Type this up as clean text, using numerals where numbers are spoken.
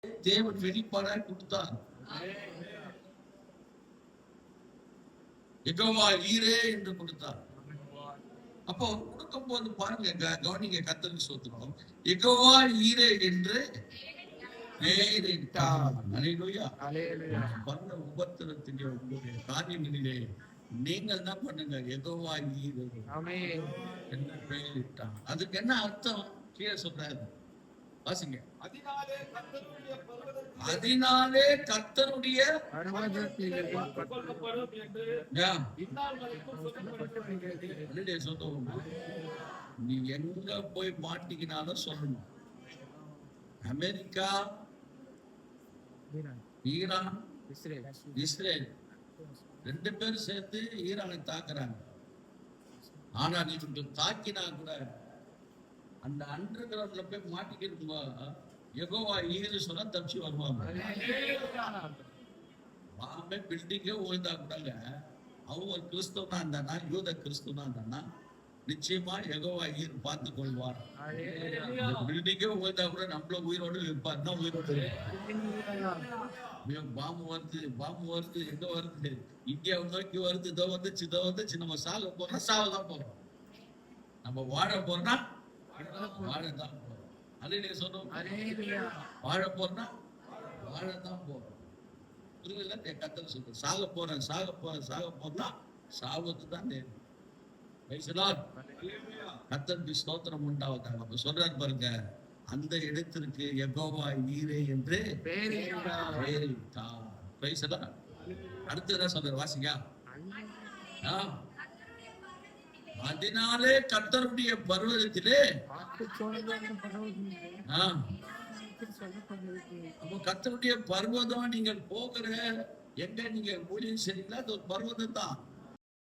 தேவன் வெளிப்பாடாய் கொடுத்தார். யெகோவா ஈரே என்று கொடுத்தார். அப்போ கொடுக்கும் போது பாருங்க, கவனிங்க, கர்த்தருக்கு ஸ்தோத்திரம். யெகோவா ஈரே என்று பெயரிட்டார். அல்லேலூயா. பண்ண உபத்திரத்திலே உங்களுடைய காரியங்களிலே நீங்கள் என்ன பண்ணுங்க, யெகோவா ஈரே என்று பெயரிட்டார். அதுக்கு என்ன அர்த்தம் கீழே சொல்றாரு, வாசிங்க. அதனாலே கர்த்தருடைய நீ எங்க போய் மாட்டிக்கினாலும் சொல்லணும். அமெரிக்கா, ஈரான், இஸ்ரேல் ரெண்டு பேரும் சேர்ந்து ஈரானை தாக்குறாங்க. ஆனா நீங்க தாக்கினா கூட அந்த அண்டர் கிரவுண்ட்ல போய் மாட்டிக்கிட்டு யெகோவா ஈரே சொன்னா தப்பிச்சு வருவாங்க. பில்டிங்கே ஓய்ந்தா கூடங்க, அவங்க ஒரு கிறிஸ்தவனா இருந்தானா, யூத கிறிஸ்தவனா இருந்தானா, நிச்சயமா யெகோவா ஈர் பார்த்து கொள்வார். பில்டிங்கே ஓய்ந்தா கூட நம்மள உயிரோடு இருப்பாருன்னா உயிரோடு. பாம்பு வருது எங்க வருது, இந்தியாவை நோக்கி வருது, இதோ வந்துச்சு. நம்ம சாக போறோம், சாவதான் போறோம். நம்ம வாழ போறோம்னா வாழதான் போறோம். அல்லேலூயா சொல்றோம். வாழ போறோம்னா வாழதான் போறோம். புரியல? கர்த்தர் சொல்றேன், சாக போறேன்னா சாவுக்கு தான் நேரம். கர்த்தருக்கு ஸ்தோத்திரம் உண்டாவதாக. அப்ப சொல்றாரு பாருங்க, அந்த இடத்திற்கு யெகோவா ஈரே என்று பெயரிட்டார். அடுத்து என்ன சொல்றாரு, வாசிங்க. அதனாலே கர்த்தருடைய பர்வதத்திலே, கர்த்தருடைய பர்வதம், நீங்கள் போகிற எங்க நீங்க ஊழியம் செய்றீங்களா, அது ஒரு பர்வதம் தான்.